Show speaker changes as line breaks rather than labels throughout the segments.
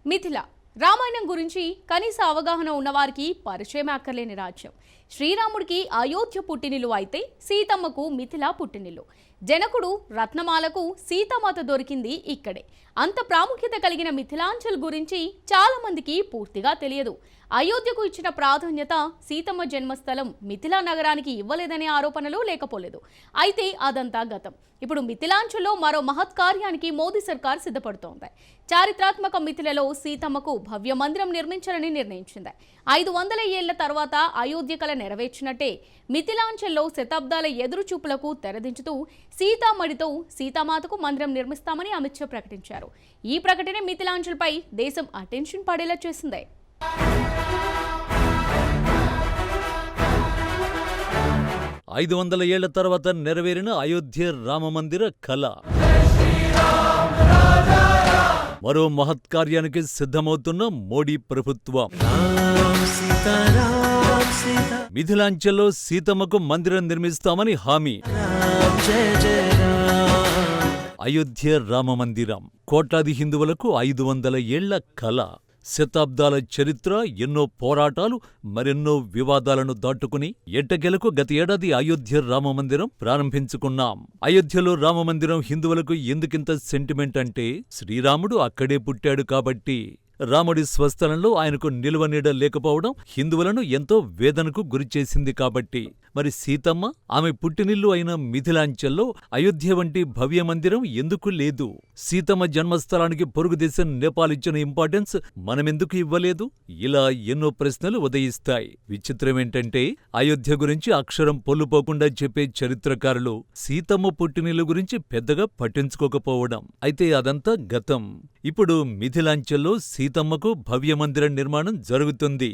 మిథిల రామాయణం గురించి కనీస అవగాహన ఉన్నవారికి పరిచయం అక్కర్లేని రాజ్యం. శ్రీరాముడికి అయోధ్య పుట్టినిల్లు అయితే సీతమ్మకు మిథిల పుట్టినిల్లు. జనకుడు రత్నమాలకు సీతామాత దొరికింది ఇక్కడే. అంత ప్రాముఖ్యత కలిగిన మిథిలాంచల్ గురించి చాలా మందికి పూర్తిగా తెలియదు. అయోధ్యకు ఇచ్చిన ప్రాధాన్యత సీతమ్మ జన్మస్థలం మిథిలా నగరానికి ఇవ్వలేదనే ఆరోపణలు లేకపోలేదు. అయితే అదంతా గతం. ఇప్పుడు మిథిలాంచల్లో మరో మహత్కార్యానికి మోదీ సర్కార్ సిద్ధపడుతోంది. చారిత్రాత్మక మిథిలలో సీతమ్మకు భవ్య మందిరం నిర్మించాలని నిర్ణయించింది. 500 ఏళ్ల తర్వాత అయోధ్య కల నెరవేర్చినట్టే మిథిలాంచల్లో శతాబ్దాల ఎదురుచూపులకు తెరదించుతూ సీతామడితో సీతామాతకు మందిరం నిర్మిస్తామని అమిత్ షా ప్రకటించారు. ఈ ప్రకటన మిథిలాంచల్పై దేశం అటెన్షన్ పడేలా చేసింది.
500 ఏళ్ల తర్వాత నెరవేరిన అయోధ్య రామమందిర కళ మరో మహత్కార్యానికి సిద్ధమవుతున్న మోడీ ప్రభుత్వం. మిథిలాంచల్లో సీతమ్మకు మందిరం నిర్మిస్తామని హామీ. అయోధ్య రామమందిరం కోట్లాది హిందువులకు 500 ఏళ్ల కళ. శతాబ్దాల చరిత్ర, ఎన్నో పోరాటాలు, మరెన్నో వివాదాలను దాటుకుని ఎట్టకేలకు గత ఏడాది అయోధ్య రామమందిరం ప్రారంభించుకున్నాం. అయోధ్యలో రామమందిరం హిందువులకు ఎందుకింత సెంటిమెంట్ అంటే శ్రీరాముడు అక్కడే పుట్టాడు కాబట్టి. రాముడి స్వస్థలంలో ఆయనకు నిలువనీడ లేకపోవడం హిందువులను ఎంతో వేదనకు గురిచేసింది కాబట్టి. మరి సీతమ్మ, ఆమె పుట్టినిల్లు అయిన మిథిలాంచల్లో అయోధ్య వంటి భవ్య మందిరం ఎందుకు లేదు? సీతమ్మ జన్మస్థలానికి పొరుగు దేశం నేపాల్ ఇచ్చిన ఇంపార్టెన్స్ మనమెందుకు ఇవ్వలేదు? ఇలా ఎన్నో ప్రశ్నలు ఉదయిస్తాయి. విచిత్రమేంటంటే అయోధ్య గురించి అక్షరం పొల్లుపోకుండా చెప్పే చరిత్రకారులు సీతమ్మ పుట్టినిల్లు గురించి పెద్దగా పట్టించుకోకపోవడం. అయితే అదంతా గతం. ఇప్పుడు మిథిలాంచల్లో సీతమ్మకు భవ్య మందిర నిర్మాణం జరుగుతుంది.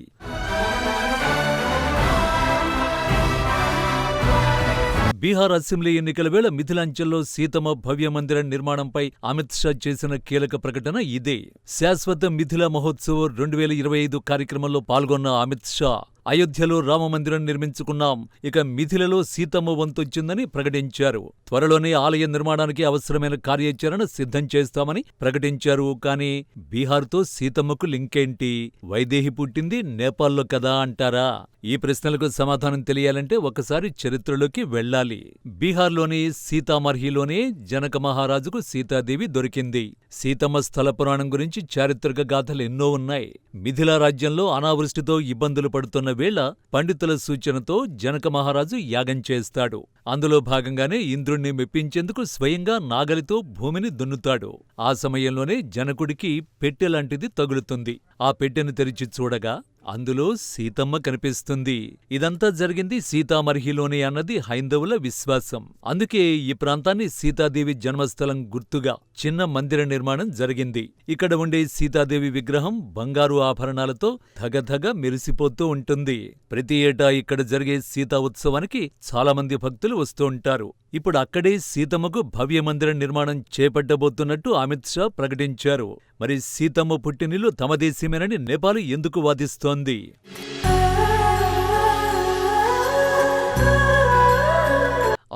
బీహార్ అసెంబ్లీ ఎన్నికల వేళ మిథిలాంచల్లో సీతమ్మ భవ్య మందిర నిర్మాణంపై అమిత్ షా చేసిన కీలక ప్రకటన ఇదే. శాశ్వత మిథిలా మహోత్సవ్ 2025 కార్యక్రమంలో పాల్గొన్న అమిత్ షా అయోధ్యలో రామమందిరం నిర్మించుకున్నాం, ఇక మిథిలలో సీతమ్మ వంతొచ్చిందని ప్రకటించారు. త్వరలోనే ఆలయ నిర్మాణానికి అవసరమైన కార్యాచరణ సిద్ధం చేస్తామని ప్రకటించారు. కానీ బీహార్తో సీతమ్మకు లింకేంటి? వైదేహి పుట్టింది నేపాల్లో కదా అంటారా? ఈ ప్రశ్నలకు సమాధానం తెలియాలంటే ఒకసారి చరిత్రలోకి వెళ్ళాలి. బీహార్లోని సీతామర్హిలోనే జనక మహారాజుకు సీతాదేవి దొరికింది. సీతమ్మ స్థల పురాణం గురించి చారిత్రక గాథలు ఎన్నో ఉన్నాయి. మిథిలా రాజ్యంలో అనావృష్టితో ఇబ్బందులు పడుతున్న వేళ పండితుల సూచనతో జనక మహారాజు యాగం చేస్తాడు. అందులో భాగంగానే ఇంద్రుణ్ణి మెప్పించేందుకు స్వయంగా నాగలితో భూమిని దున్నుతాడు. ఆ సమయంలోనే జనకుడికి పెట్టెలాంటిది తగులుతుంది. ఆ పెట్టెను తెరిచి చూడగా అందులో సీతమ్మ కనిపిస్తుంది. ఇదంతా జరిగింది సీతామర్హిలోనే అన్నది హైందవుల విశ్వాసం. అందుకే ఈ ప్రాంతాన్ని సీతాదేవి జన్మస్థలం గుర్తుగా చిన్న మందిర నిర్మాణం జరిగింది. ఇక్కడ ఉండే సీతాదేవి విగ్రహం బంగారు ఆభరణాలతో ధగధగ మెరిసిపోతూ ఉంటుంది. ప్రతి ఏటా ఇక్కడ జరిగే సీతా ఉత్సవానికి చాలా మంది భక్తులు వస్తూ ఉంటారు. ఇప్పుడు అక్కడే సీతమ్మకు భవ్య మందిర నిర్మాణం చేపట్టబోతున్నట్టు అమిత్ షా ప్రకటించారు. మరి సీతమ్మ పుట్టినిల్లు తమ దేశమేనని నేపాల్ ఎందుకు వాదిస్తోంది?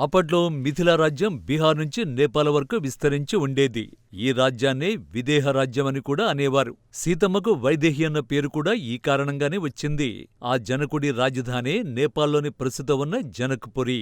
అప్పట్లో మిథిలా రాజ్యం బీహార్ నుంచి నేపాల్ వరకు విస్తరించి ఉండేది. ఈ రాజ్యాన్నే విదేహ రాజ్యమని కూడా అనేవారు. సీతమ్మకు వైదేహి అన్న పేరు కూడా ఈ కారణంగానే వచ్చింది. ఆ జనకుడి రాజధానే నేపాల్లోని ప్రస్తుతం ఉన్న జనక్పురి.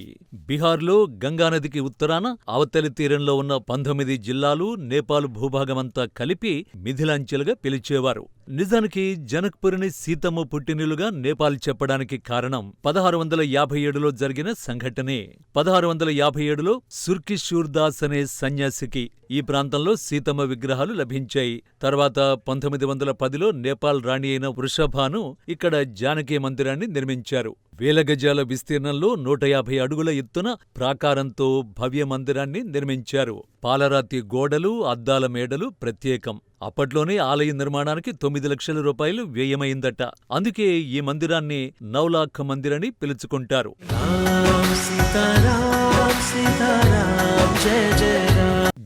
బీహార్లో గంగానదికి ఉత్తరాన అవతలి తీరంలో ఉన్న 19 జిల్లాలు, నేపాల్ భూభాగమంతా కలిపి మిథిలాంచల్గా పిలిచేవారు. నిజానికి జనక్పురిని సీతమ్మ పుట్టినిల్లుగా నేపాల్ చెప్పడానికి కారణం 1657లో జరిగిన సంఘటనే. 1657లో సుర్కిషూర్ దాస్ అనే సన్యాసికి ఈ ప్రాంతంలో సీతమ్మ విగ్రహాలు లభించాయి. తర్వాత 1910లో నేపాల్ రాణి అయిన వృషభాను ఇక్కడ జానకి మందిరాన్ని నిర్మించారు. 1000 గజాల విస్తీర్ణంలో 150 అడుగుల ఎత్తున ప్రాకారంతో భవ్య మందిరాన్ని నిర్మించారు. పాలరాతి గోడలు, అద్దాల మేడలు ప్రత్యేకం. అప్పట్లోనే ఆలయ నిర్మాణానికి 9 లక్షల రూపాయలు వ్యయమైందట. అందుకే ఈ మందిరాన్ని 9 లాఖ్ మందిర్ అని పిలుచుకుంటారు.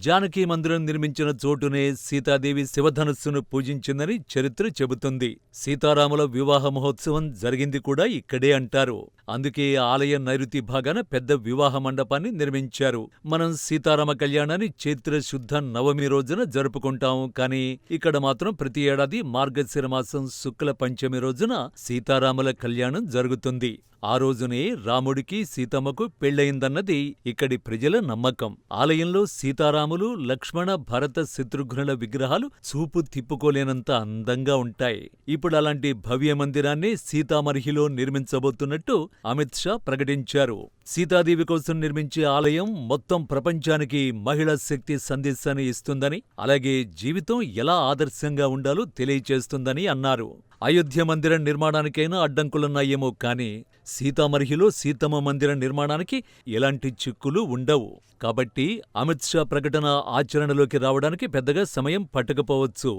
జానకీ మందిరం నిర్మించిన చోటునే సీతాదేవి శివధనుస్సును పూజించిందని చరిత్ర చెబుతుంది. సీతారాముల వివాహ మహోత్సవం జరిగింది కూడా ఇక్కడే అంటారు. అందుకే ఆలయ నైరుతి భాగాన పెద్ద వివాహ మండపాన్ని నిర్మించారు. మనం సీతారామ కళ్యాణాన్ని చైత్ర శుద్ధ నవమి రోజున జరుపుకుంటాం. కానీ ఇక్కడ మాత్రం ప్రతి ఏడాది మార్గశిర మాసం శుక్ల పంచమి రోజున సీతారాముల కళ్యాణం జరుగుతుంది. ఆ రోజునే రాముడికి సీతమ్మకు పెళ్లయిందన్నది ఇక్కడి ప్రజల నమ్మకం. ఆలయంలో సీతారాములు, లక్ష్మణ, భరత, శత్రుఘ్నుల విగ్రహాలు చూపు తిప్పుకోలేనంత అందంగా ఉంటాయి. ఇప్పుడు అలాంటి భవ్య మందిరాన్ని సీతామర్హిలో నిర్మించబోతున్నట్టు అమిత్ షా ప్రకటించారు. సీతాదేవి కోసం నిర్మించే ఆలయం మొత్తం ప్రపంచానికి మహిళా శక్తి సందేశాన్ని ఇస్తుందని, అలాగే జీవితం ఎలా ఆదర్శంగా ఉండాలో తెలియచేస్తుందని అన్నారు. అయోధ్య మందిరం నిర్మాణానికైనా అడ్డంకులున్నాయేమో కానీ సీతామర్హిలో సీతమ్మ మందిరం నిర్మాణానికి ఎలాంటి చిక్కులు ఉండవు. కాబట్టి అమిత్ షా ప్రకటన ఆచరణలోకి రావడానికి పెద్దగా సమయం పట్టకపోవచ్చు.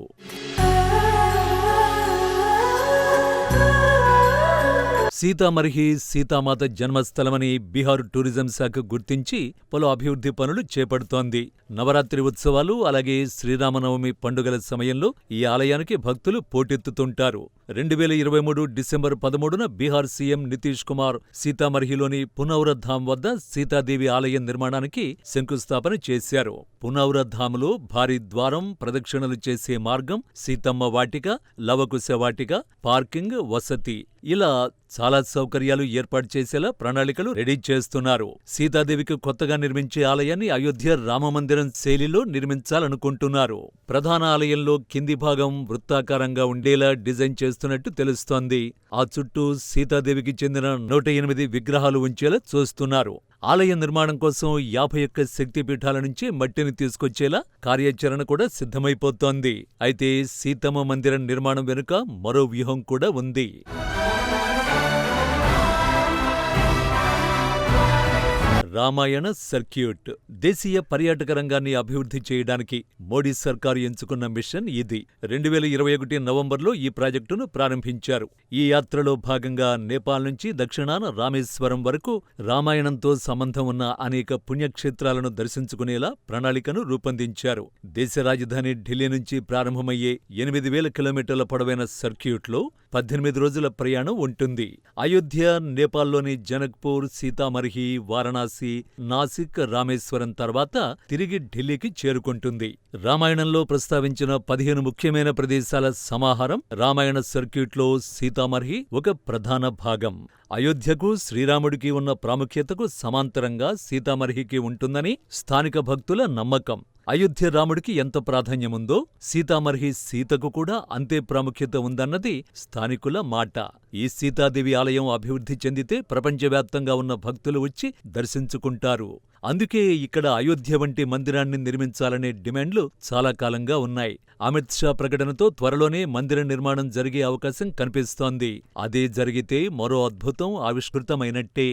సీతామర్హి సీతామాత జన్మస్థలమని బీహార్ టూరిజం శాఖ గుర్తించి పలు అభివృద్ధి పనులు చేపడుతోంది. నవరాత్రి ఉత్సవాలు అలాగే శ్రీరామనవమి పండుగల సమయంలో ఈ ఆలయానికి భక్తులు పోటెత్తుతుంటారు. 2023 డిసెంబర్ 13న బీహార్ సీఎం నితీష్ కుమార్ సీతామర్హిలోని పునౌరధామ్ వద్ద సీతాదేవి ఆలయం నిర్మాణానికి శంకుస్థాపన చేశారు. పునౌరధామ్లో భారీ ద్వారం, ప్రదక్షిణలు చేసే మార్గం, సీతమ్మ వాటిక, లవకుశ వాటిక, పార్కింగ్, వసతి ఇలా చాలా సౌకర్యాలు ఏర్పాటు చేసేలా ప్రణాళికలు రెడీ చేస్తున్నారు. సీతాదేవికి కొత్తగా నిర్మించే ఆలయాన్ని అయోధ్య రామమందిరం శైలిలో నిర్మించాలనుకుంటున్నారు. ప్రధాన ఆలయంలో కింది భాగం వృత్తాకారంగా ఉండేలా డిజైన్ చేస్తున్నట్టు తెలుస్తోంది. ఆ చుట్టూ సీతాదేవికి చెందిన 108 విగ్రహాలు ఉంచేలా చూస్తున్నారు. ఆలయ నిర్మాణం కోసం 51 శక్తిపీఠాల నుంచి మట్టిని తీసుకొచ్చేలా కార్యాచరణ కూడా సిద్ధమైపోతోంది. అయితే సీతమ్మ మందిరం నిర్మాణం వెనుక మరో వ్యూహం కూడా ఉంది. రామాయణ సర్క్యూట్ దేశీయ పర్యాటక రంగాన్ని అభివృద్ధి చేయడానికి మోడీ సర్కారు ఎంచుకున్న మిషన్ ఇది. 2021 నవంబర్లో ఈ ప్రాజెక్టును ప్రారంభించారు. ఈ యాత్రలో భాగంగా నేపాల్ నుంచి దక్షిణాన రామేశ్వరం వరకు రామాయణంతో సంబంధం ఉన్న అనేక పుణ్యక్షేత్రాలను దర్శించుకునేలా ప్రణాళికను రూపొందించారు. దేశ రాజధాని ఢిల్లీ నుంచి ప్రారంభమయ్యే 8000 కిలోమీటర్ల పొడవైన సర్క్యూట్లో 18 రోజుల ప్రయాణం ఉంటుంది. అయోధ్య, నేపాల్లోని జనక్పూర్, సీతామర్హి, వారణాసి, నాసిక్, రామేశ్వరం తర్వాత తిరిగి ఢిల్లీకి చేరుకుంటుంది. రామాయణంలో ప్రస్తావించిన 15 ముఖ్యమైన ప్రదేశాల సమాహారం రామాయణ సర్క్యూట్లో సీతామర్హి ఒక ప్రధాన భాగం. అయోధ్యకు, శ్రీరాముడికి ఉన్న ప్రాముఖ్యతకు సమాంతరంగా సీతామర్హికి ఉంటుందని స్థానిక భక్తుల నమ్మకం. అయోధ్య రాముడికి ఎంత ప్రాధాన్యముందో సీతామర్హి సీతకు కూడా అంతే ప్రాముఖ్యత ఉందన్నది స్థానికుల మాట. ఈ సీతాదేవి ఆలయం అభివృద్ధి చెందితే ప్రపంచవ్యాప్తంగా ఉన్న భక్తులు వచ్చి దర్శించుకుంటారు. అందుకే ఇక్కడ అయోధ్య వంటి మందిరాన్ని నిర్మించాలనే డిమాండ్లు చాలా కాలంగా ఉన్నాయి. అమిత్ షా ప్రకటనతో త్వరలోనే మందిర నిర్మాణం జరిగే అవకాశం కనిపిస్తోంది. అదే జరిగితే మరో అద్భుతం ఆవిష్కృతమైనట్టే.